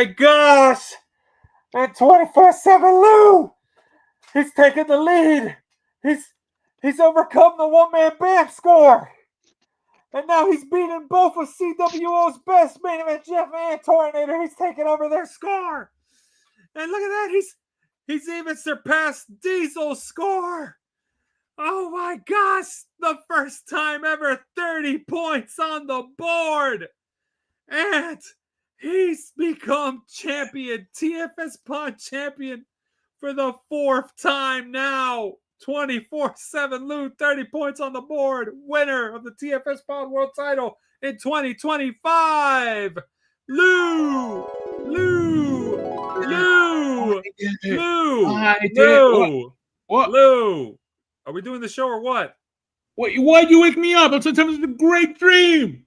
my gosh! And 24/7 Lou! He's taking the lead. He's overcome the one-man band score. And now he's beating both of CWO's best main event, Jeff and Tornator. He's taking over their score. And look at that. He's even surpassed Diesel's score. Oh my gosh. The first time ever 30 points on the board. And he's become champion, TFSPOD champion for the 4th time now. 24/7 Lou, 30 points on the board. Winner of the TFSPOD World Title in 2025. Lou. What? Lou. Are we doing the show or what? Why'd you wake me up? Sometimes it's a great dream.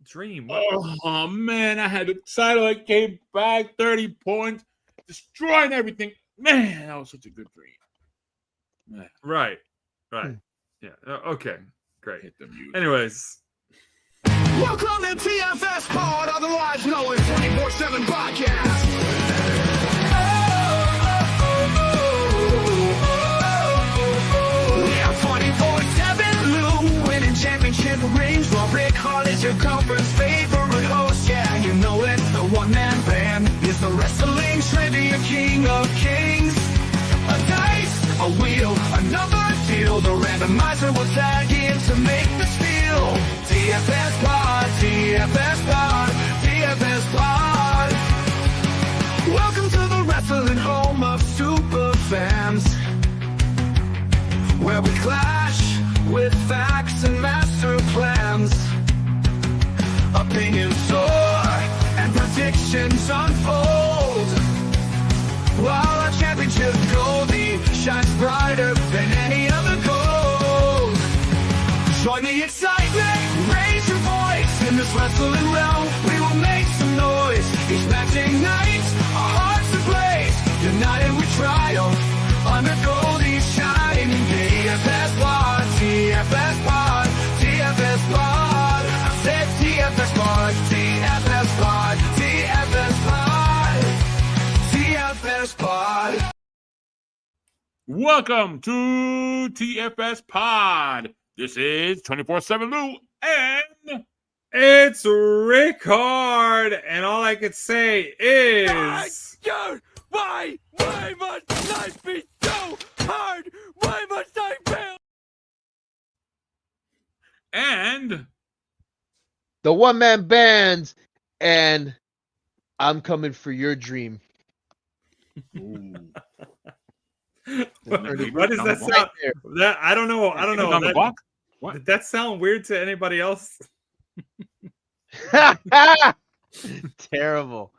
Dream? What? Oh, man. I had excited. I came back, 30 points, destroying everything. Man, that was such a good dream. Man. Right. Yeah. Okay. Great. Hit the music. Anyways. Welcome to TFSPOD, otherwise known as 24/7 Podcast. Yeah, 24/7 Lou, winning championship rings. While Rick Hall is your conference favorite host. Yeah, you know it, the one-man band is the wrestling trivia king of kings. A dice, a wheel, another deal. The randomizer will tag in to make the spiel. TFSPOD, TFSPOD, TFSPOD. Welcome to the wrestling home of super fans, where we clash with facts and master plans. Opinions soar and predictions unfold, while our championship goldie shines brighter than any other gold. Join the excitement, raise your voice. In this wrestling realm, we will make some noise. Each match ignites our hearts ablaze. United we triumph under Goldie's shining. TFSPOD, TFSPOD, TFSPOD. I said TFSPOD, TFSPOD, TFSPOD, TFSPOD. Welcome to TFSPOD. This is 24/7 Lou, and it's Rickard, and all I could say is... Why must life be so hard? Why must I fail? And the one-man bands, and I'm coming for your dream. What does that sound? That I don't know. What? Did that sound weird to anybody else? Terrible.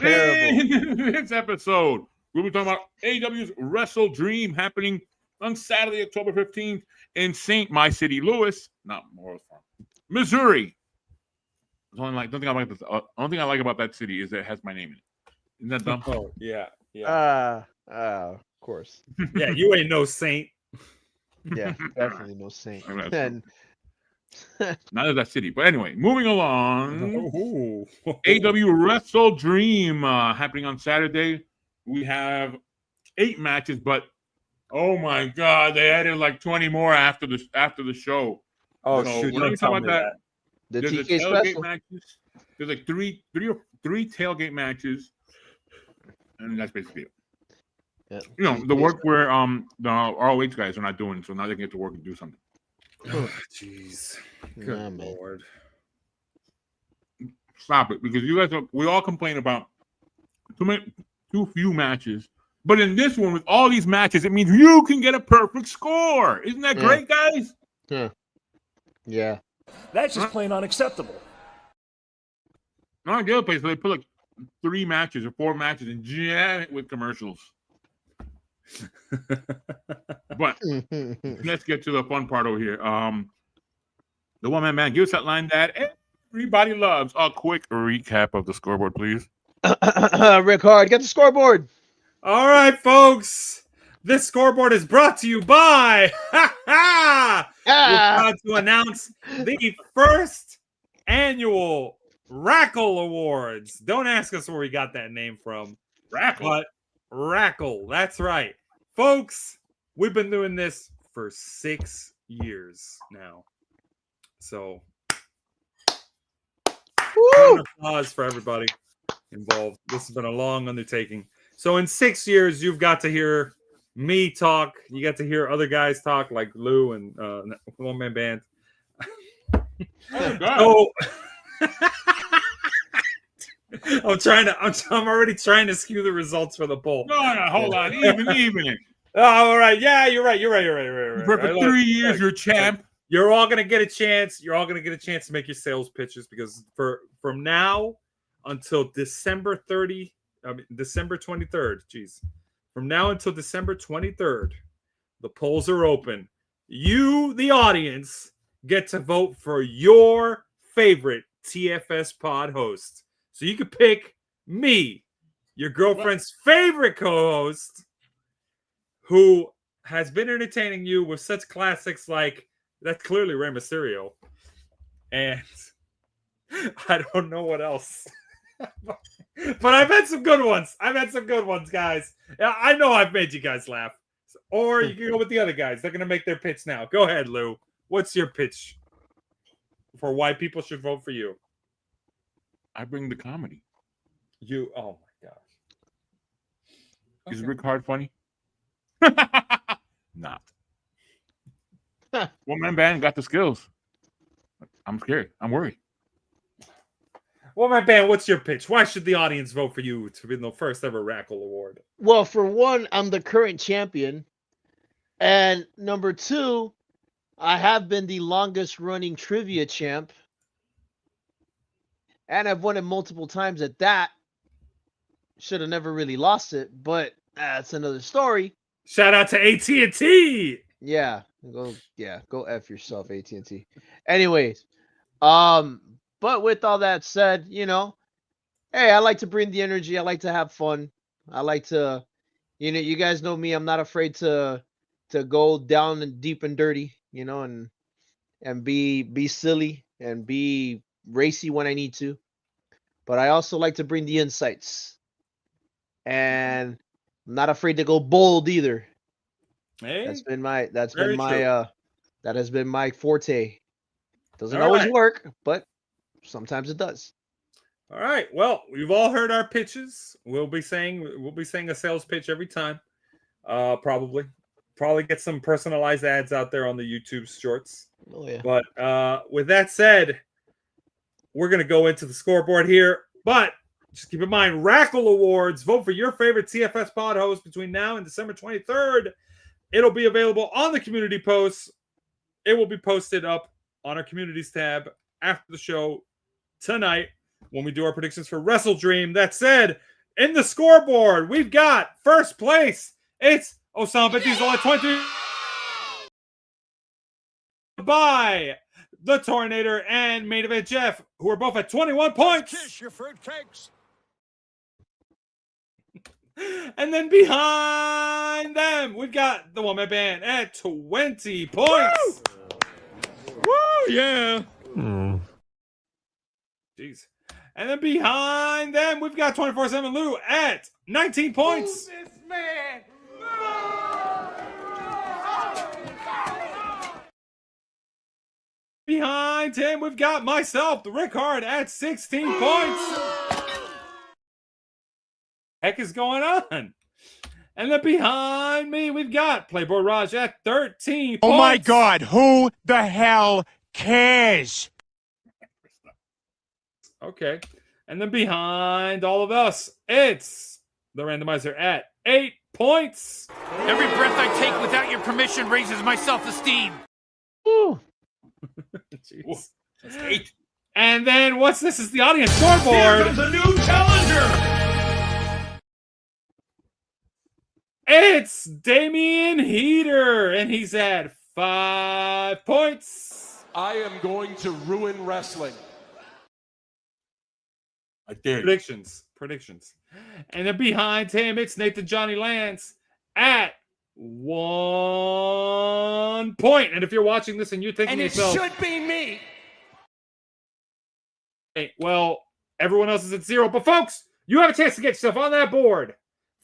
In this episode, we'll be talking about AEW's WrestleDream happening on Saturday, October 15th in St. My City, Louis, not Morris Farm, Missouri. The only thing I like about that city is that it has my name in it. Isn't that dumb? Oh, yeah. Of course. Yeah, you ain't no saint. Yeah, definitely no saint. And not of that city. But anyway, moving along. AEW WrestleDream happening on Saturday. We have 8 matches, but oh my God, they added like 20 more after the show. Oh, so shoot! Don't tell me that. There's the tailgate matches. There's like three tailgate matches, and that's basically it. Yeah. You know, the work where the ROH guys are not doing, so now they can get to work and do something. Oh, jeez. Good Lord. Stop it, because we all complain about too few matches. But in this one, with all these matches, it means you can get a perfect score. Isn't that great, guys? Yeah. That's just plain unacceptable. Not the other place, they put like 3 matches or 4 matches and jam it with commercials. But let's get to the fun part over here. The one-man band, give us that line that everybody loves. A quick recap of the scoreboard, please. Rick Hard, get the scoreboard. All right, folks. This scoreboard is brought to you by we're proud to announce the first annual Rackle Awards. Don't ask us where we got that name from. Rackle. But Rackle, that's right. Folks, we've been doing this for 6 years now. So, round of applause for everybody involved. This has been a long undertaking. So, in 6 years, you've got to hear me talk. You got to hear other guys talk, like Lou and One Man Band. Oh, God. So, I'm already trying to skew the results for the poll. No, hold on. Even. Oh, all right. Yeah, you're right. For Right, 3 years, you're champ. You're all gonna get a chance. You're all gonna get a chance to make your sales pitches because from now until December 23rd. Jeez. From now until December 23rd, the polls are open. You, the audience, get to vote for your favorite TFS pod host. So you could pick me, your girlfriend's favorite co-host, who has been entertaining you with such classics like that's clearly Rey Mysterio. And I don't know what else. But I've had some good ones. Guys. I know I've made you guys laugh. Or you can go with the other guys. They're going to make their pitch now. Go ahead, Lou. What's your pitch for why people should vote for you? I bring the comedy. Oh my gosh. Is Rick Hard funny? Not. One Man Band got the skills. I'm scared. I'm worried. Well, my band, what's your pitch? Why should the audience vote for you to win the first ever Rackle Award? Well, for one, I'm the current champion. And number two, I have been the longest running trivia champ. And I've won it multiple times at that. Should have never really lost it, but that's another story. Shout out to AT&T. Go F yourself, AT&T. Anyways, but with all that said, hey, I like to bring the energy. I like to have fun. I like to, you guys know me. I'm not afraid to go down and deep and dirty, and be silly and be racy when I need to. But I also like to bring the insights. And I'm not afraid to go bold either. Hey, that has been my forte. Doesn't always right. work, but sometimes it does. All right. Well, you've all heard our pitches. We'll be saying a sales pitch every time. Probably get some personalized ads out there on the YouTube shorts. Oh yeah. But with that said, we're gonna go into the scoreboard here. But just keep in mind, Rackle Awards. Vote for your favorite TFS pod host between now and December 23rd. It'll be available on the community posts. It will be posted up on our communities tab after the show tonight when we do our predictions for WrestleDream. That said, in the scoreboard, we've got first place. It's Osama Bin Diesel at 23 by the Tornator and Main Event Jeff, who are both at 21 points. Kiss your fruitcakes. And then behind them, we've got the One Man Band at 20 points. Woo, yeah. Jeez. And then behind them, we've got 24/7 Lou at 19 points. This man. Behind him, we've got myself, the Rick Hard, at 16 points. Heck is going on? And then behind me, we've got Playboy Raj at 13 points. Oh my God, who the hell cares? Okay. And then behind all of us, it's the randomizer at 8 points. Every breath I take without your permission raises my self-esteem. Woo. Jeez. That's 8. And then what's this? Is the audience scoreboard. Here's a new challenger. It's Damian Heater, and he's at 5 points. I am going to ruin wrestling. I dare you. Predictions. And then behind him, it's Nathan Johnny Lance at 1 point. And if you're watching this and you're thinking And to it yourself, should be me. Well, everyone else is at 0. But folks, you have a chance to get yourself on that board.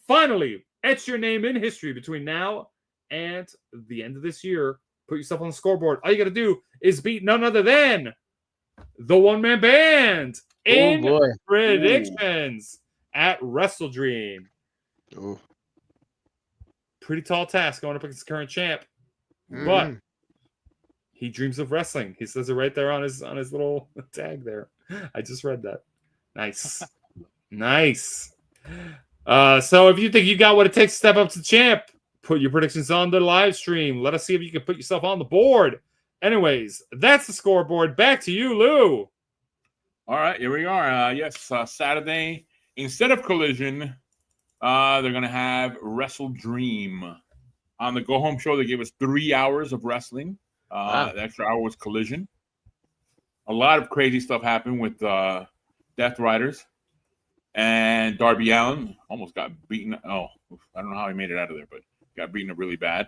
Finally, etch your name in history between now and the end of this year. Put yourself on the scoreboard. All you got to do is beat none other than the one-man band in boy. predictions at WrestleDream. Ooh. Pretty tall task going up against the current champ, Mhm. but he dreams of wrestling. He says it right there on his little tag there. I just read that. Nice. Nice. So if you think you got what it takes to step up to champ, put your predictions on the live stream. Let us see if you can put yourself on the board. Anyways, that's the scoreboard. Back to you, Lou. All right, here we are. Saturday, instead of Collision, they're going to have WrestleDream. On the go-home show, they gave us 3 hours of wrestling. Wow. The extra hour was Collision. A lot of crazy stuff happened with Death Riders. And Darby Allin almost got beaten. Oh, I don't know how he made it out of there, but got beaten up really bad.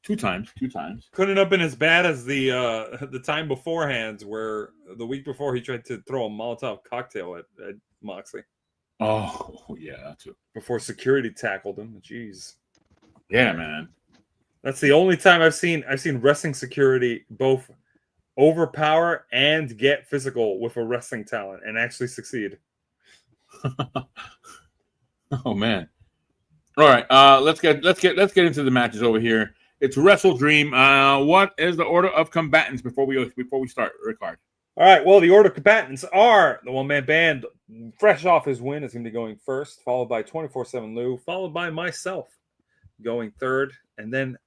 2 times. Couldn't have been as bad as the time beforehand, where the week before he tried to throw a Molotov cocktail at Moxley. Oh, yeah, that's it. Before security tackled him. Jeez. Yeah, man. That's the only time I've seen wrestling security both overpower and get physical with a wrestling talent and actually succeed. Oh man. All right. Let's get into the matches over here. It's WrestleDream. What is the order of combatants before we start, Ricard? All right. Well, the order of combatants are the one-man band, fresh off his win, is going to be going first, followed by 24/7 Lou, followed by myself going third, and then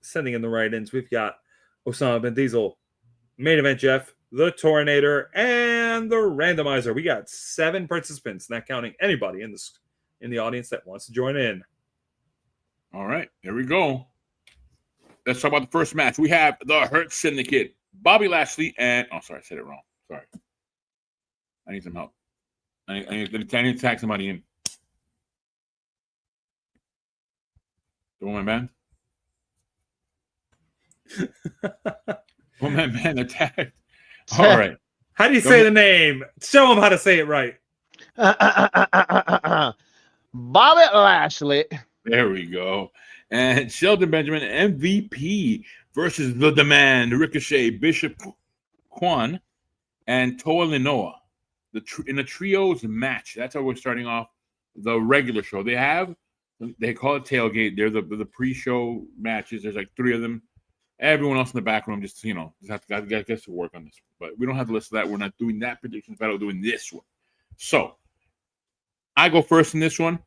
sending in the write-ins, we've got Osama Ben Diesel, Main Event Jeff, the Tornator, and the Randomizer. We got 7 participants, not counting anybody in the audience that wants to join in. All right, here we go. Let's talk about the first match. We have the Hurt Syndicate, Bobby Lashley, and sorry, I said it wrong. Sorry, I need some help. I need to tag somebody in. The Woman Band. Woman Band attacked. All right. How do you say the name? Show them how to say it right. Bobby Lashley. There we go. And Shelton Benjamin, MVP, versus The Demand, Ricochet, Bishop Quan, and Toa Linoa. In a trios match. That's how we're starting off the regular show. They call it Tailgate. They're the pre-show matches. There's like 3 of them. Everyone else in the back room just have to get to work on this. But we don't have the list of that. We're not doing that predictions battle. We're doing this one. So I go first in this one.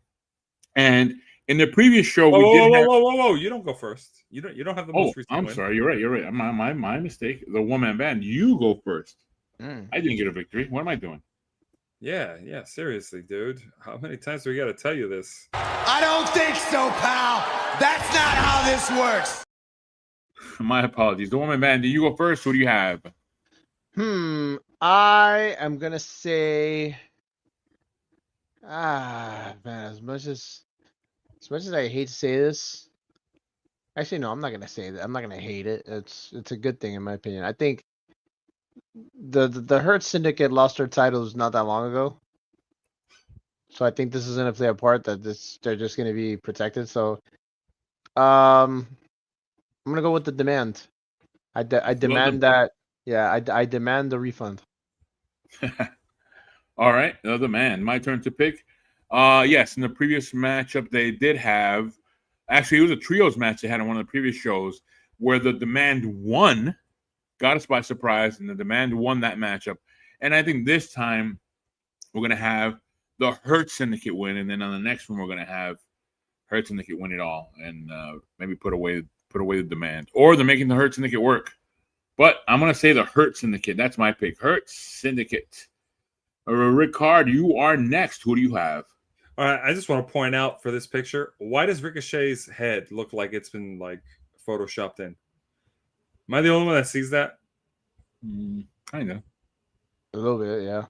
And in the previous show, whoa! You don't go first. You don't have the most recent I'm win. sorry. You're right. My mistake. The one-man band. You go first. I didn't get a victory. What am I doing? Yeah. Seriously, dude. How many times do we got to tell you this? I don't think so, pal. That's not how this works. My apologies. The woman band, do you go first? Who do you have? I am gonna say, man, as much as I hate to say this, actually no, I'm not gonna say that. I'm not gonna hate it. It's a good thing in my opinion. I think the Hurt Syndicate lost their titles not that long ago, so I think this is gonna play a part that they're just gonna be protected. So, I'm gonna go with the Demand. I demand that. Yeah, I demand the refund. All right, the man. My turn to pick. Yes, in the previous matchup, they did have. Actually, it was a trios match they had on one of the previous shows where the Demand won, got us by surprise, and the Demand won that matchup. And I think this time we're gonna have the Hurt Syndicate win, and then on the next one we're gonna have Hurt Syndicate win it all, and maybe put away the Demand, or they're making the Hurt Syndicate work. But I'm going to say the Hurt Syndicate. That's my pick. Hurt Syndicate. Ricard, you are next. Who do you have? All right. I just want to point out for this picture, why does Ricochet's head look like it's been like photoshopped in? Am I the only one that sees that? Kind of. A little bit, yeah.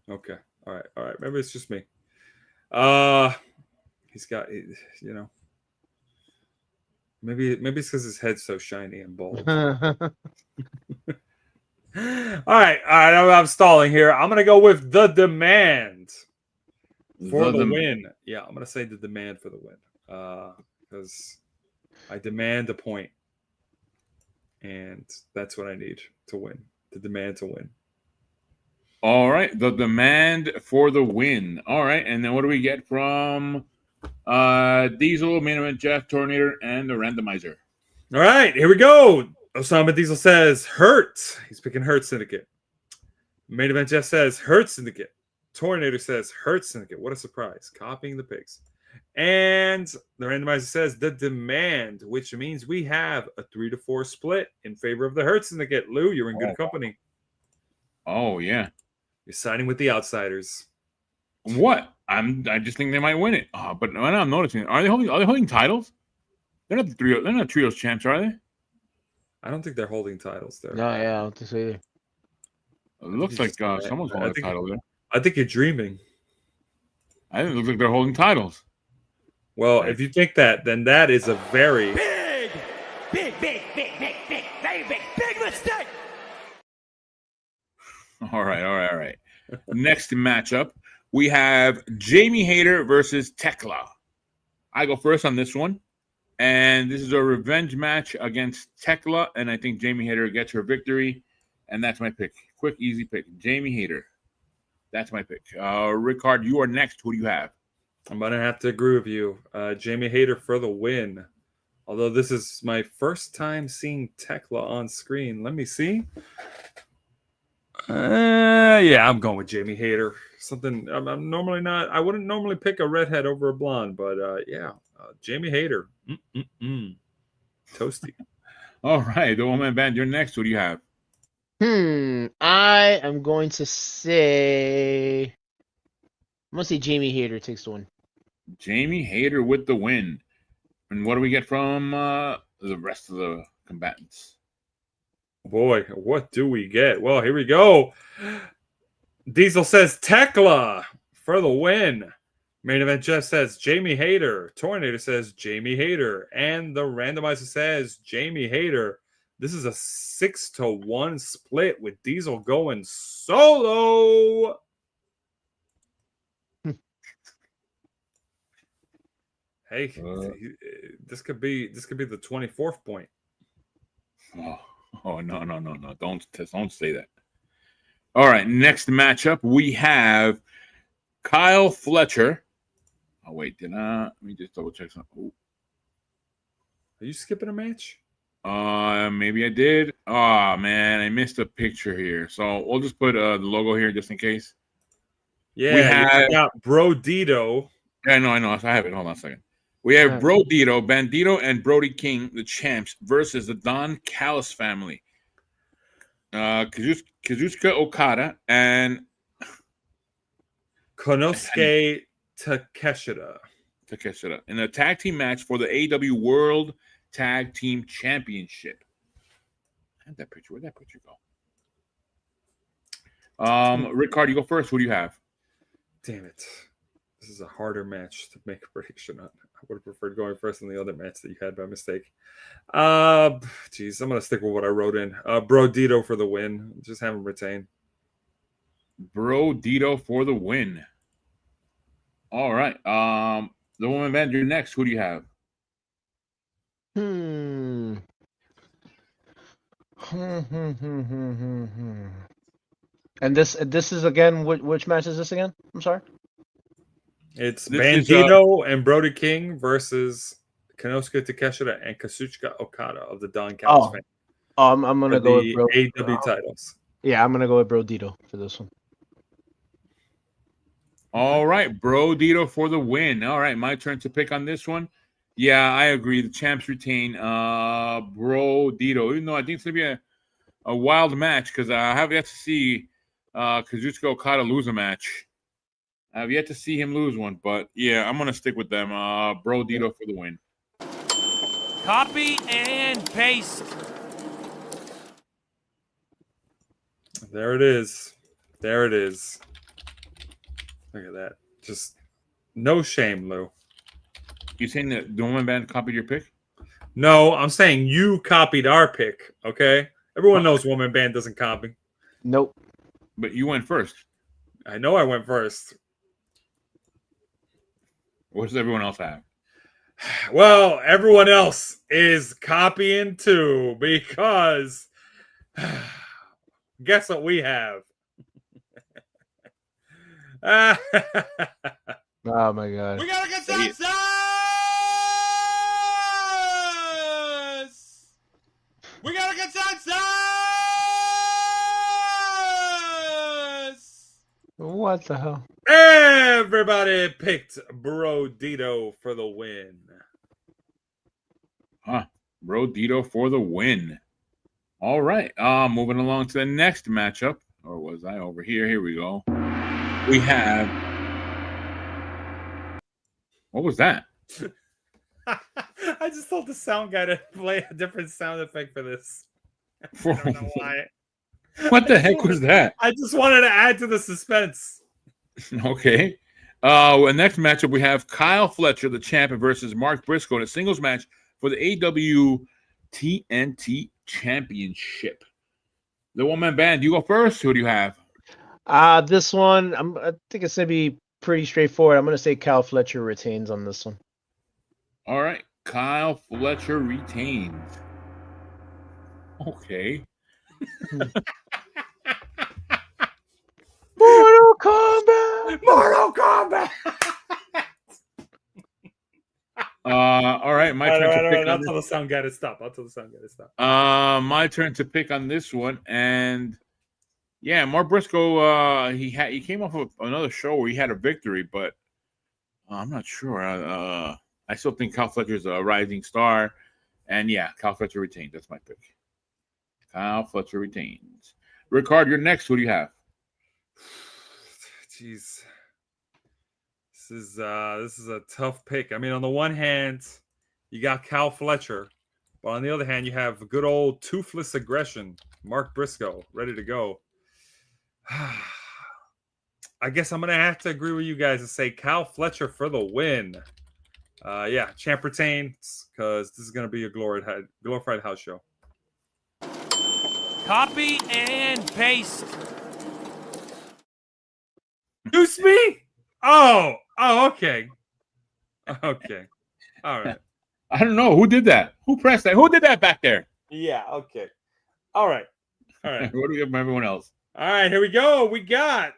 Okay. All right. Maybe it's just me. He's got, maybe it's because his head's so shiny and bald. All right. I'm stalling here. I'm gonna go with the demand for the win. Yeah, I'm gonna say the demand for the win. Because I demand a point, and that's what I need to win. The demand to win. All right, the demand for the win. All right, and then what do we get from Diesel, Main Event Jeff, Tornator, and the randomizer? All right, here we go. Osama Diesel says Hurt. He's picking Hurt Syndicate. Main Event Jeff says Hurt Syndicate. Tornator says Hurt Syndicate. What a surprise. Copying the picks. And the randomizer says the demand, which means we have a 3-4 split in favor of the Hurt Syndicate. Lou, you're in good company. Oh, yeah. You're siding with the outsiders. What? I just think they might win it. But now I'm noticing. Are they holding titles? They're not they're not trios champs, are they? I don't think they're holding titles there. No, yeah, I don't think so either. It looks like someone's holding a title there. I think you're dreaming. I think it looks like they're holding titles. Well, if you think that, then that is a very big mistake. All right. Next matchup, we have Jamie Hayter versus Tekla. I go first on this one. And this is a revenge match against Tekla. And I think Jamie Hayter gets her victory. And that's my pick. Quick, easy pick. Jamie Hayter. That's my pick. Rickard, you are next. Who do you have? I'm going to have to agree with you. Jamie Hayter for the win. Although this is my first time seeing Tekla on screen. Let me see. Yeah, I'm going with Jamie Hayter. Something I'm normally not. I wouldn't normally pick a redhead over a blonde, but yeah, Jamie Hayter. Toasty. All right, the woman band. You're next. Who do you have? I am going to say. I'm gonna say Jamie Hayter takes the win. Jamie Hayter with the win. And what do we get from the rest of the combatants? Boy, what do we get? Well, here we go. Diesel says Tekla for the win. Main Event Jeff says Jamie Hayter. Tornator says Jamie Hayter. And the randomizer says Jamie Hayter. This is a 6-1 split with Diesel going solo. Hey, this could be the 24th point. Oh no! Don't say that. All right, next matchup we have Kyle Fletcher. Oh wait, let me just double check something. Ooh. Are you skipping a match? Maybe I did. Oh man, I missed a picture here. So we'll just put the logo here just in case. Yeah, we got Bro Dito. Yeah, I know. I have it. Hold on a second. We have Bro Dito, Bandito, and Brody King, the champs, versus the Don Callis family. Kazuchika Okada and Konosuke Takeshita in a tag team match for the AEW World Tag Team Championship. Where'd that picture go? Rickard, you go first. Who do you have? Damn it. This is a harder match to make a prediction on. I would have preferred going first in the other match that you had by mistake. Geez, I'm going to stick with what I wrote in. Bro Dito for the win. Just have him retain. Bro Dito for the win. All right. The woman band, you're next. Who do you have? And this is again, which match is this again? I'm sorry. It's Bandito and Brody King versus Konosuke Takeshita and Kazuchika Okada of the Don Callis family. I'm gonna go with Bro. AEW titles. Yeah, I'm gonna go with Bro Dito for this one. All right, Bro Dito for the win. All right, my turn to pick on this one. Yeah, I agree. The champs retain Bro Dito, even though I think it's gonna be a wild match because I have yet to see Kazuchika Okada lose a match. I've yet to see him lose one, but yeah, I'm gonna stick with them. Bro Dito for the win. Copy and paste. There it is. There it is. Look at that. Just no shame, Lou. You saying that the woman band copied your pick? No, I'm saying you copied our pick. Okay, everyone knows woman band doesn't copy. Nope. But you went first. I know I went first. What does everyone else have? Well, everyone else is copying too because guess what we have? Oh my god. We got a consensus! We got a consensus! What the hell? Everybody picked Brodito for the win. Brodito for the win. All right. Moving along to the next matchup. Or was I over here? Here we go. We have. What was that? I just told the sound guy to play a different sound effect for this. I don't know why. What the heck was that? I just wanted to add to the suspense. Okay. And next matchup, we have Kyle Fletcher, the champion, versus Mark Briscoe in a singles match for the AEW TNT Championship. The one-man band, you go first. Who do you have? This one, I think it's gonna be pretty straightforward. I'm gonna say Kyle Fletcher retains on this one. All right. Kyle Fletcher retains. Okay. Mortal Kombat! Mortal Kombat! All right. My turn to pick. I'll tell the sound guy to stop. My turn to pick on this one. And yeah, Mark Briscoe, he came off of another show where he had a victory, but I'm not sure. I still think Kyle Fletcher's a rising star. And yeah, Kyle Fletcher retains. That's my pick. Kyle Fletcher retains. Ricard, you're next. Who do you have? Jeez. This is a tough pick. I mean, on the one hand, you got Kyle Fletcher, but on the other hand, you have good old toothless aggression, Mark Briscoe, ready to go. I guess I'm gonna have to agree with you guys and say Kyle Fletcher for the win. Yeah, champ retains because this is gonna be a glorified house show. Copy and paste. Use me? Oh, okay. Okay. All right. I don't know. Who did that? Who pressed that? Who did that back there? Yeah, okay. All right. What do we have from everyone else? All right, here we go. We got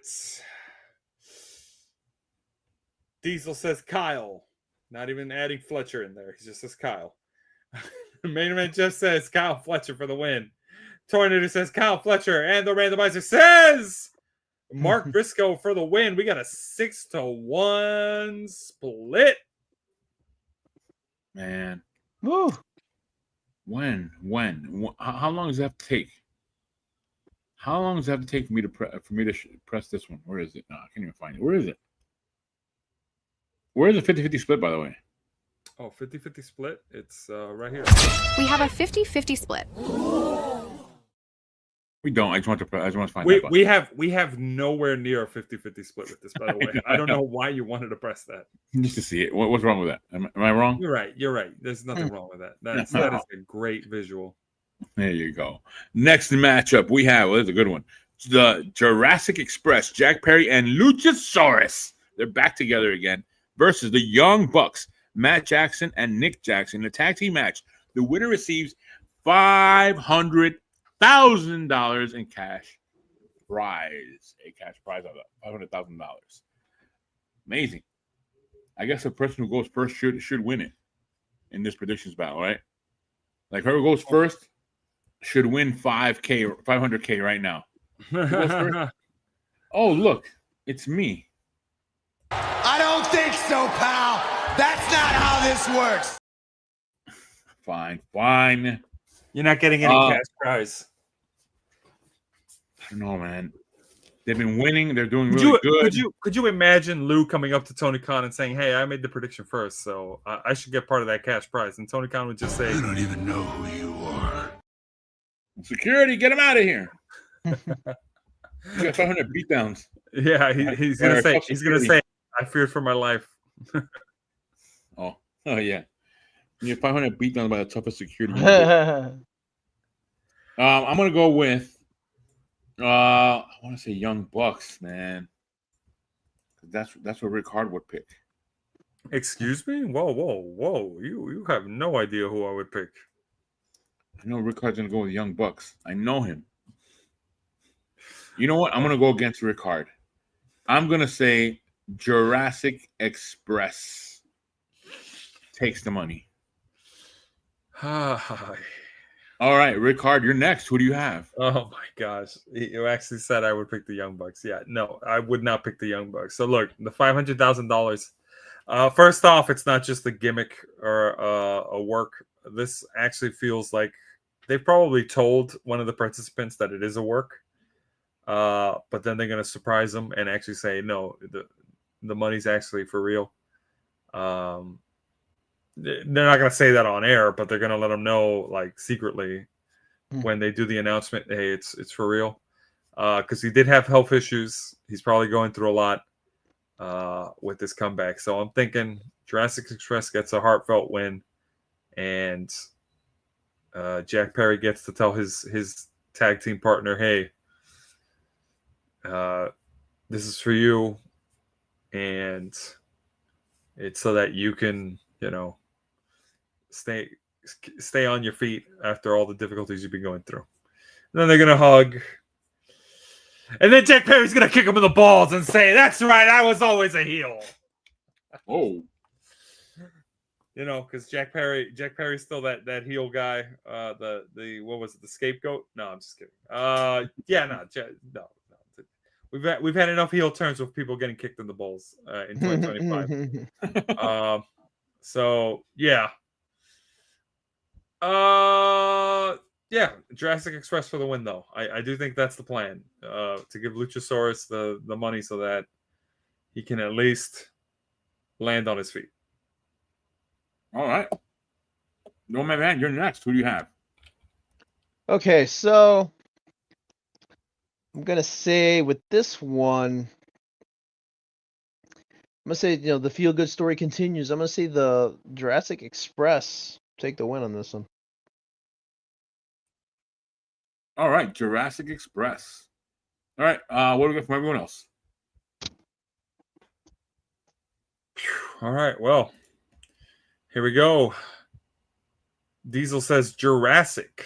Diesel says Kyle. Not even adding Fletcher in there. He just says Kyle. Main event just says Kyle Fletcher for the win. Tornado says Kyle Fletcher. And the randomizer says Mark Briscoe for the win. We got a 6-1 split. Man. Woo. When? How long does that have to take? How long does it have to take for me to press this one? Where is it? No, I can't even find it. Where is it? Where is the 50-50 split, by the way? Oh, 50-50 split? It's right here. We have a 50-50 split. We don't. I just want to find that button. We have nowhere near a 50-50 split with this, by the way. I don't know why you wanted to press that. Just to see it. What's wrong with that? Am I wrong? You're right. There's nothing wrong with that. That is a great visual. There you go. Next matchup we have, well, this is a good one. The Jurassic Express, Jack Perry and Luchasaurus. They're back together again versus the Young Bucks, Matt Jackson and Nick Jackson in a tag team match. The winner receives $500,000 in cash prize. A cash prize of $500,000. Amazing. I guess the person who goes first should win it in this predictions battle, right? Like whoever goes first should win $500K right now. Oh, look, it's me. I don't think so, pal. That's not how this works. Fine. You're not getting any cash prize. I don't know, man. They've been winning. They're doing really good. Could you imagine Lou coming up to Tony Khan and saying, "Hey, I made the prediction first, so I should get part of that cash prize"? And Tony Khan would just say, I don't even know who you are. Security, get him out of here. You got 500 beatdowns. Yeah, he's gonna say, I feared for my life. Oh yeah. You have 500 beatdowns by the toughest security. I'm gonna go with I want to say Young Bucks, man. That's what Rick Hard would pick. Excuse me? Whoa. You have no idea who I would pick. I know Rick Hard's gonna go with Young Bucks. I know him. You know what? I'm gonna go against Rick Hard. I'm gonna say Jurassic Express takes the money. All right, Rick Hard, you're next. Who do you have? Oh my gosh. You actually said I would pick the Young Bucks. Yeah, no, I would not pick the Young Bucks. So look, the $500,000. First off, it's not just a gimmick or a work. This actually feels like they've probably told one of the participants that it is a work. But then they're gonna surprise them and actually say no, the money's actually for real. They're not going to say that on air, but they're going to let them know, like, secretly when they do the announcement. Hey, it's for real, because he did have health issues. He's probably going through a lot with this comeback. So I'm thinking Jurassic Express gets a heartfelt win, and Jack Perry gets to tell his tag team partner, hey, this is for you, and it's so that you can, stay on your feet after all the difficulties you've been going through. And then they're gonna hug, and then Jack Perry's gonna kick him in the balls and say, "That's right, I was always a heel." Oh, Because Jack Perry's still that heel guy. The what was it? The scapegoat? No, I'm just kidding. No. We've had enough heel turns with people getting kicked in the balls in 2025. So yeah. Jurassic Express for the win, though. I do think that's the plan. To give Luchasaurus the money so that he can at least land on his feet. all right. No, my man, you're next. Who do you have? Okay, so I'm gonna say with this one, I'm gonna say the feel good story continues. I'm gonna say the Jurassic Express take the win on this one. All right, Jurassic Express. All right, what do we got from everyone else? All right, well, here we go. Diesel says Jurassic.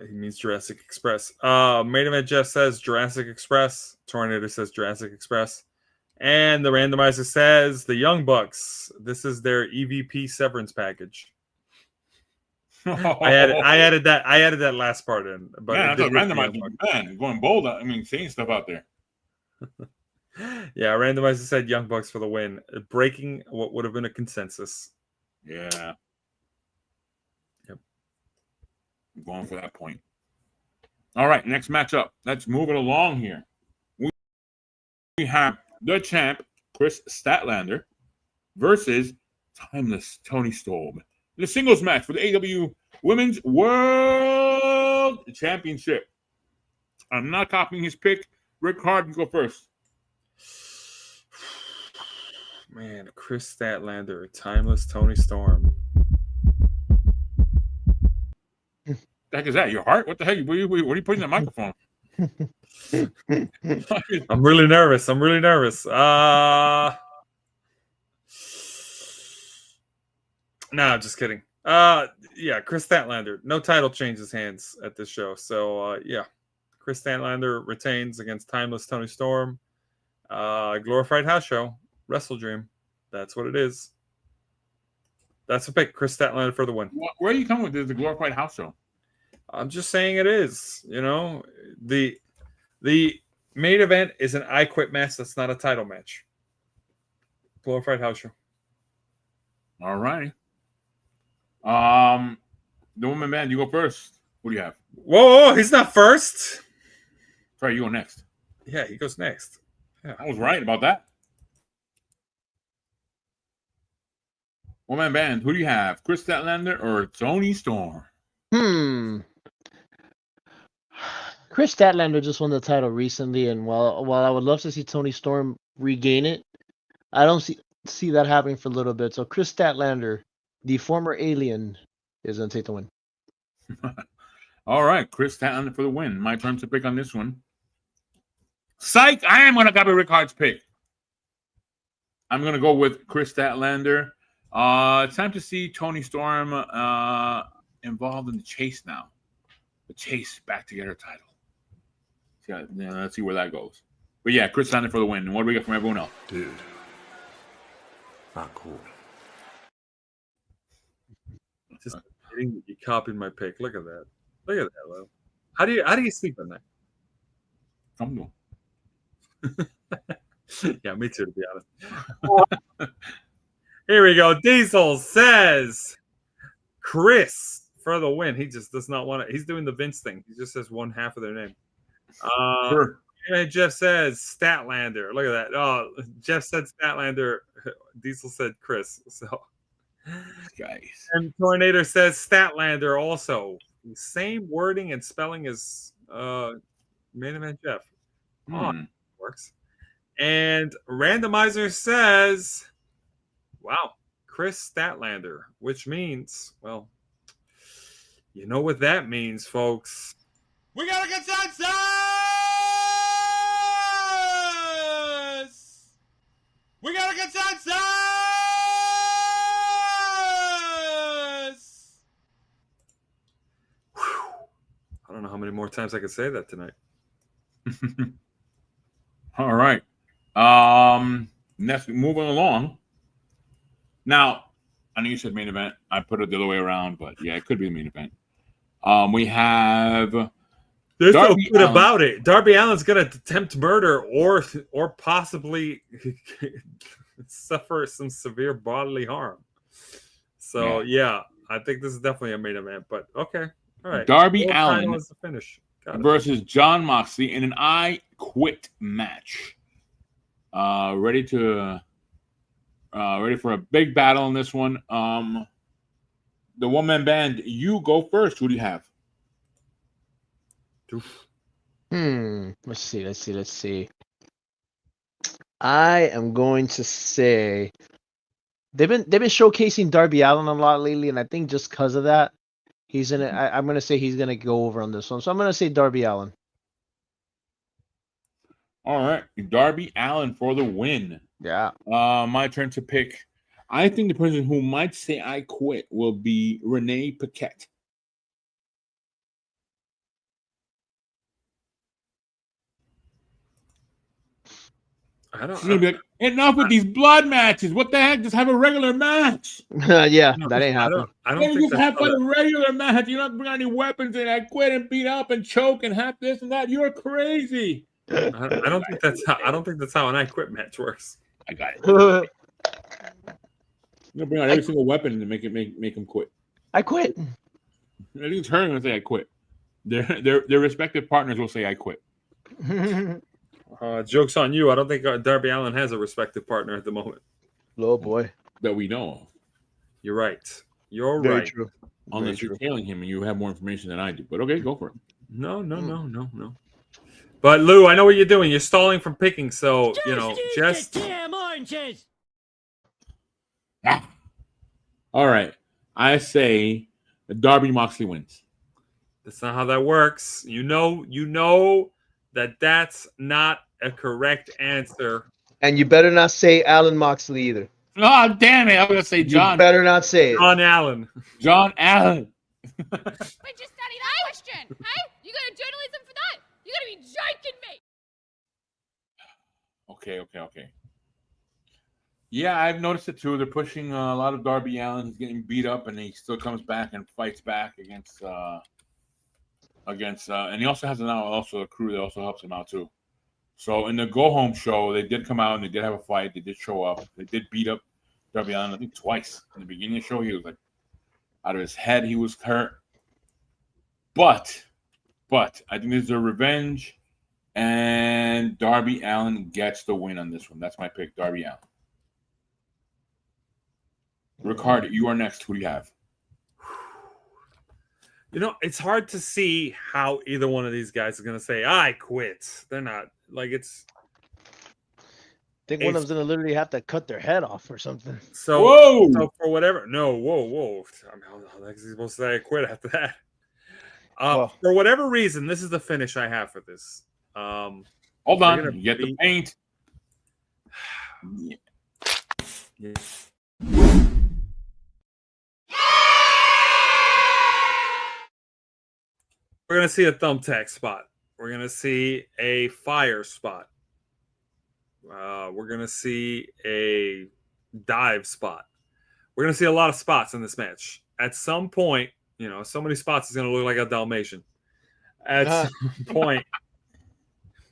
He means Jurassic Express. Main Event Jeff says Jurassic Express. Tornado says Jurassic Express. And the randomizer says the Young Bucks. This is their EVP severance package. I added that last part in. But man, that's a randomizer. Man, going bold. I mean, saying stuff out there. Yeah, randomizer said Young Bucks for the win, breaking what would have been a consensus. Yeah. Yep. I'm going for that point. All right, next matchup. Let's move it along here. We have the champ, Chris Statlander, versus Timeless Tony Storm. The singles match for the AEW Women's World Championship. I'm not copying his pick. Rick Hard, you go first. Man, Chris Statlander, Timeless Tony Storm. The heck is that? Your heart? What the heck? What are you putting in the microphone? I'm really nervous. No, just kidding. Chris Statlander. No title changes hands at this show. So, Chris Statlander retains against Timeless Tony Storm. Glorified house show. WrestleDream. That's what it is. That's a pick. Chris Statlander for the win. Where are you coming with the glorified house show? I'm just saying it is. The main event is an I Quit match. That's not a title match. Glorified house show. All right. The woman man, you go first. What do you have? Whoa, he's not first. Sorry, you go next. Yeah, he goes next. Yeah. I was right about that. Woman band, who do you have? Chris Statlander or Tony Storm? Chris Statlander just won the title recently, and while I would love to see Tony Storm regain it, I don't see that happening for a little bit. So Chris Statlander, the former alien, is going to take the win. All right, Chris Statlander for the win. My turn to pick on this one. Psych! I am going to copy Rick Hart's pick. I'm going to go with Chris Statlander. It's time to see Toni Storm involved in the chase now. The chase back to get her title. Yeah, let's see where that goes. But yeah, Chris Statlander for the win. And what do we get from everyone else? Dude, not cool. Just kidding. You copied my pick. Look at that. Look at that, Lou. How do you sleep at night? Come on. Yeah, me too, to be honest. Here we go. Diesel says Chris for the win. He just does not want it. He's doing the Vince thing. He just says one half of their name. Sure. And Jeff says Statlander. Look at that. Oh, Jeff said Statlander. Diesel said Chris. So, Guys. and Tornado says Statlander also. Same wording and spelling as Main Event Jeff. Oh, works. And Randomizer says, wow, Chris Statlander, which means, well, you know what that means, folks. We got a consensus! We got a consensus! I don't know how many more times I could say that tonight. All right. Next, moving along. Now, I know you said main event. I put it the other way around, but yeah, it could be the main event. We have There's Darby no good Allin. about it. Darby Allin's going to attempt murder or possibly suffer some severe bodily harm. So, yeah, I think this is definitely a main event, but okay. All right. Darby Full Allin title is the finish. Got it. versus John Moxley in an I Quit match. Ready for a big battle in this one. The one-man band, you go first. Who do you have? Let's see. I am going to say they've been showcasing Darby Allin a lot lately, and I think just because of that, I'm gonna say he's gonna go over on this one. So I'm gonna say Darby Allin. All right, Darby Allin for the win. Yeah. My turn to pick. I think the person who might say I quit will be Renee Paquette. She's gonna be like, enough with these blood matches. What the heck? Just have a regular match. Yeah, that ain't happening. I You don't think just that's have how a regular match. You don't bring any weapons in. I quit and beat up and choke and have this and that. You're crazy. I don't think that's how an I Quit match works. I got it. You're gonna bring out every single weapon to make him quit. I quit. I think it's her gonna say I quit. Their respective partners will say I quit. Joke's on you. I don't think Darby Allin has a respective partner at the moment. Oh boy. That we know of. You're right. You're Very right. true. Unless you're tailing him and you have more information than I do. But okay, go for it. No. But Lou, I know what you're doing. You're stalling from picking, so just All right. I say Darby Moxley wins. that's not how that works. You know that that's not a correct answer. And you better not say Alan Moxley either. Oh, damn it. I was going to say John. You better not say it. John Allen. John Allen. We just studied that question. Hey, you got a journalism for that? You gotta be joking me. Okay. Yeah, I've noticed it too. They're pushing a lot of Darby Allin. He's getting beat up, and he still comes back and fights back against and he also has a crew that also helps him out too. So in the go home show, they did come out and they did have a fight. They did show up. They did beat up Darby Allin, I think twice. In the beginning of the show, he was like out of his head. He was hurt. But I think this is a revenge, and Darby Allin gets the win on this one. That's my pick, Darby Allin. Ricardo, you are next. Who do you have? It's hard to see how either one of these guys is going to say, I quit. They're not. Like, it's... I think one of them's going to literally have to cut their head off or something. So for whatever... No, whoa. I mean, how the heck is he supposed to say I quit after that? Well. For whatever reason, this is the finish I have for this. Hold They're on. gonna You get the beat- paint. Yeah. We're gonna see a thumbtack spot. We're gonna see a fire spot. We're gonna see a dive spot. We're gonna see a lot of spots in this match. At some point, so many spots is gonna look like a Dalmatian. At some point,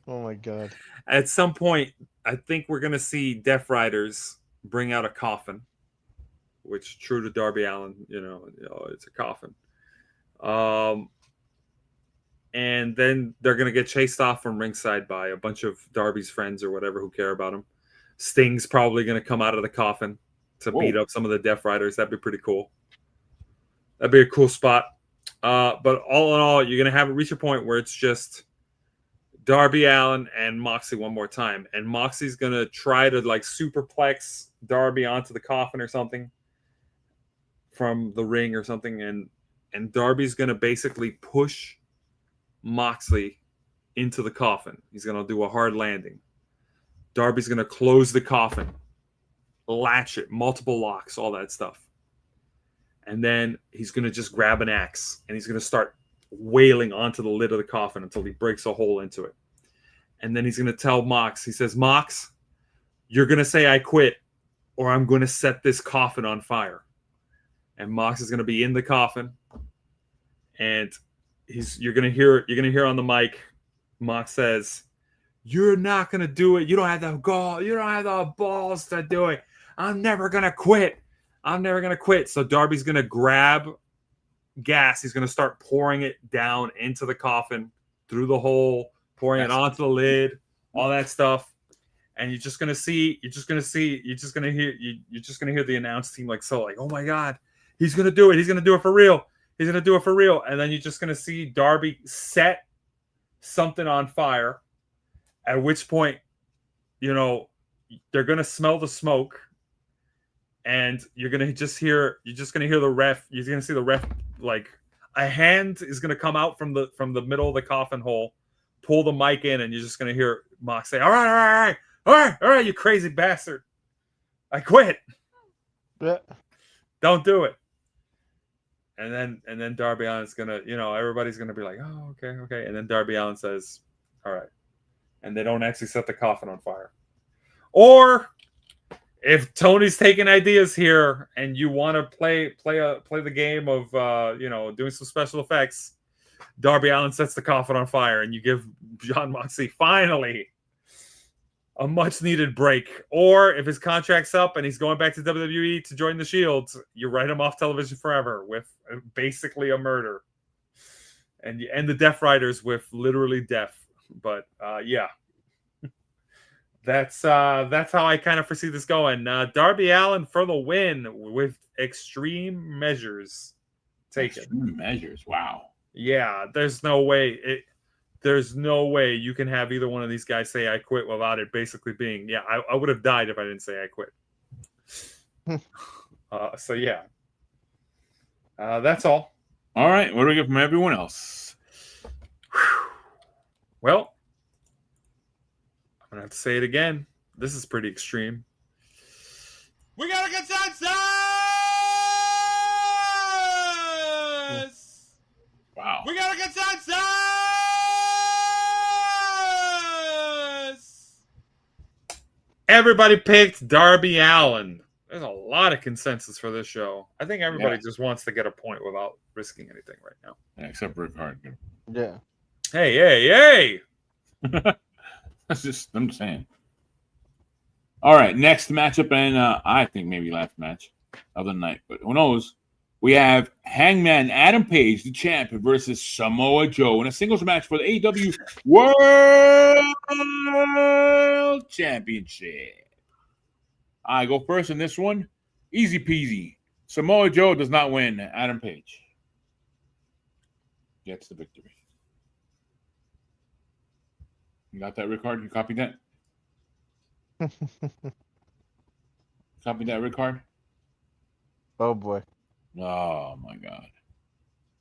Oh my god. at some point, I think we're gonna see Death Riders bring out a coffin, which, true to Darby Allin, it's a coffin. And then they're gonna get chased off from ringside by a bunch of Darby's friends or whatever who care about him. Sting's probably gonna come out of the coffin to beat up some of the Death Riders. That'd be pretty cool. That'd be a cool spot. But all in all, you're gonna reach a point where it's just Darby Allin and Moxley one more time, and Moxley's gonna try to like superplex Darby onto the coffin or something from the ring or something, and Darby's gonna basically push Moxley into the coffin. He's gonna do a hard landing. Darby's gonna close the coffin, latch it, multiple locks, all that stuff. And then he's going to just grab an axe and he's going to start wailing onto the lid of the coffin until he breaks a hole into it. And then he's going to tell Mox, he says, Mox, you're going to say I quit or I'm going to set this coffin on fire. And Mox is going to be in the coffin and you're going to hear on the mic, Mox says, you're not going to do it. You don't have the gall. You don't have the balls to do it. I'm never going to quit. I'm never going to quit. So Darby's going to grab gas. He's going to start pouring it down into the coffin through the hole, pouring it onto the lid, all that stuff. And you're just going to hear the announce team like, oh my God, he's going to do it. He's going to do it for real. He's going to do it for real. And then you're just going to see Darby set something on fire, at which point, they're going to smell the smoke. And you're gonna hear the ref. You're gonna see the ref, like a hand is gonna come out from the middle of the coffin hole, pull the mic in, and you're just gonna hear Mox say, all right, you crazy bastard, I quit. Yeah. Don't do it. And then Darby Allin's gonna, everybody's gonna be like, oh, okay. And then Darby Allin says, all right. And they don't actually set the coffin on fire. Or if Tony's taking ideas here and you want to play the game of doing some special effects, Darby Allin sets the coffin on fire and you give Jon Moxley finally a much needed break. Or if his contract's up and he's going back to WWE to join the Shield, you write him off television forever with basically a murder. And you end the Death Riders with literally death. But yeah. That's how I kind of foresee this going. Darby Allin for the win with extreme measures taken. Extreme measures, wow. Yeah, there's no way you can have either one of these guys say I quit without it basically being, yeah, I would have died if I didn't say I quit. So yeah, that's all. All right, what do we get from everyone else? Well, I'm gonna have to say it again. This is pretty extreme. We got a consensus! Wow. We got a consensus! Everybody picked Darby Allin. There's a lot of consensus for this show. I think everybody just wants to get a point without risking anything right now. Yeah, except Rick Hart. Yeah. Hey! I'm just saying. All right, next matchup, and I think maybe last match of the night, but who knows? We have Hangman Adam Page, the champ, versus Samoa Joe in a singles match for the AEW World Championship. I go first in this one. Easy peasy. Samoa Joe does not win. Adam Page gets the victory. You got that, Rickard? You copied that? Copied that, Rickard? Oh boy. Oh my God!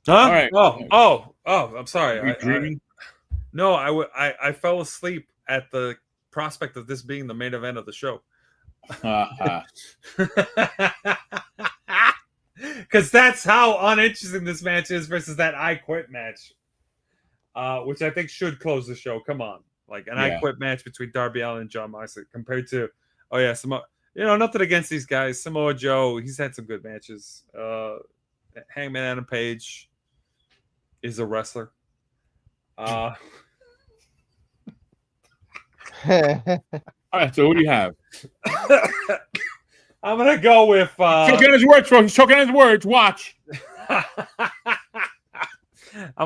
Huh? All right. Oh, I'm sorry. Are you dreaming? No, I fell asleep at the prospect of this being the main event of the show. Because that's how uninteresting this match is versus that I Quit match, which I think should close the show. Come on, like an I Quit match between Darby Allin and Jon Moxley compared to, nothing against these guys. Samoa Joe, he's had some good matches. Hangman Adam Page is a wrestler. All right, so who do you have? I'm gonna go with choking on his words, folks. He's choking on his words. Watch. I'm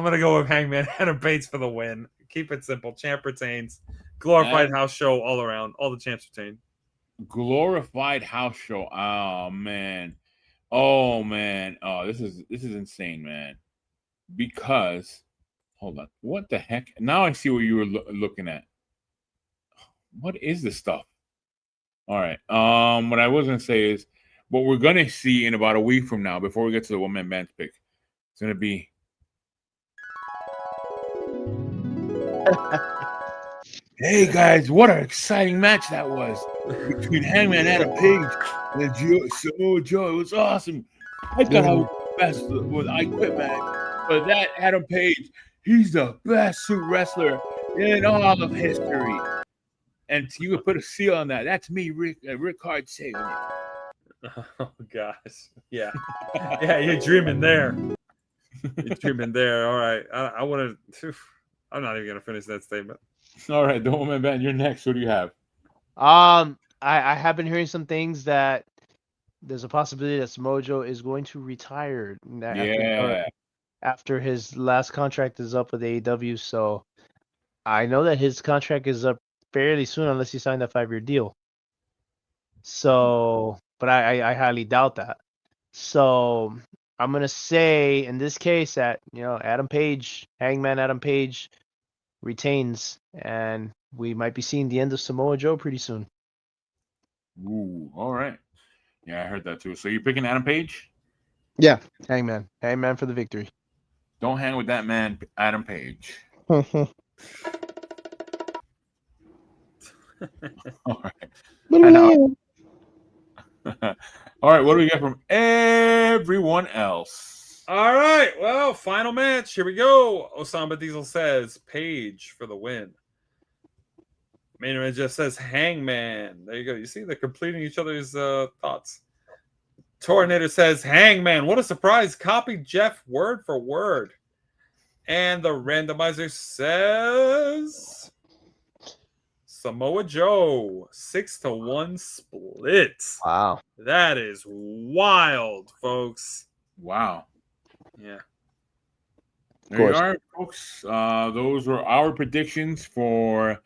gonna go with Hangman Adam Page for the win. Keep it simple. Champ retains. Glorified house show all around. All the champs retain. Glorified house show. Oh man. Oh this is insane, man. Because hold on, what the heck? Now I see what you were looking at. What is this stuff? All right. What I was gonna say is what we're gonna see in about a week from now, before we get to the one-man band pick, it's gonna be. Hey guys, what an exciting match that was between Hangman Adam Page and Samoa Joe. It was awesome. I thought I was the best with I Quit match, but that Adam Page, he's the best suit wrestler in all of history. And you could put a seal on that. That's me, Rick Hard saying it. Oh gosh, yeah, yeah, you're dreaming there. You're dreaming there. All right, I want to. I'm not even gonna finish that statement. All right, the woman band. You're next. What do you have? I have been hearing some things that there's a possibility that Samoa Joe is going to retire. After his last contract is up with AEW, so I know that his contract is up fairly soon unless he signed a 5-year deal. So, but I highly doubt that. So I'm gonna say in this case that Adam Page, Hangman Adam Page, retains, and we might be seeing the end of Samoa Joe pretty soon. Ooh, all right. Yeah, I heard that too. So you're picking Adam Page? Yeah, Hangman for the victory. Don't hang with that man, Adam Page. All right. All right, what do we get from everyone else? All right, well, final match. Here we go. Osama Diesel says Page for the win. Main event just says Hangman. There you go. You see, they're completing each other's thoughts. Tornado says Hangman. What a surprise. Copied Jeff word for word. And the randomizer says Samoa Joe, 6-1 split. Wow. That is wild, folks. Wow. Yeah. There you are, folks. Those were our predictions for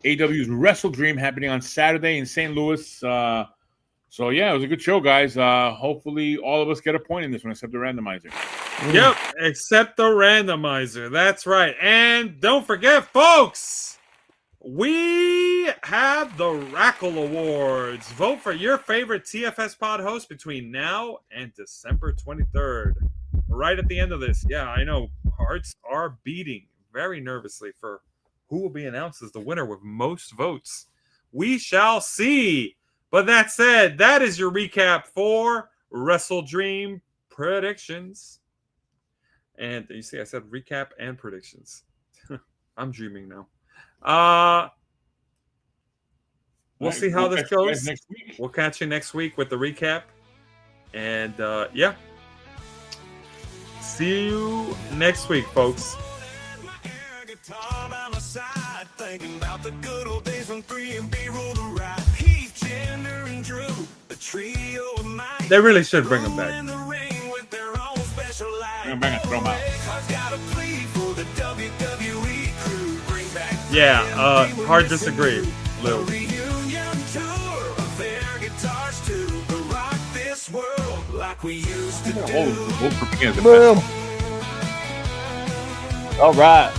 AEW's WrestleDream happening on Saturday in St. Louis. So, yeah, it was a good show, guys. Hopefully all of us get a point in this one, except the randomizer. Yep, except the randomizer. That's right. And don't forget, folks, we have the Rackle Awards. Vote for your favorite TFSPOD host between now and December 23rd. Right at the end of this. Yeah, I know. Hearts are beating very nervously for who will be announced as the winner with most votes. We shall see. But that said, that is your recap for WrestleDream predictions. And you see, I said recap and predictions. I'm dreaming now. We'll see how this goes. Next week. We'll catch you next week with the recap. And yeah. See you next week, folks. They really should bring them back. Bring them back and throw them out. Yeah, hard disagree, Lou. All right.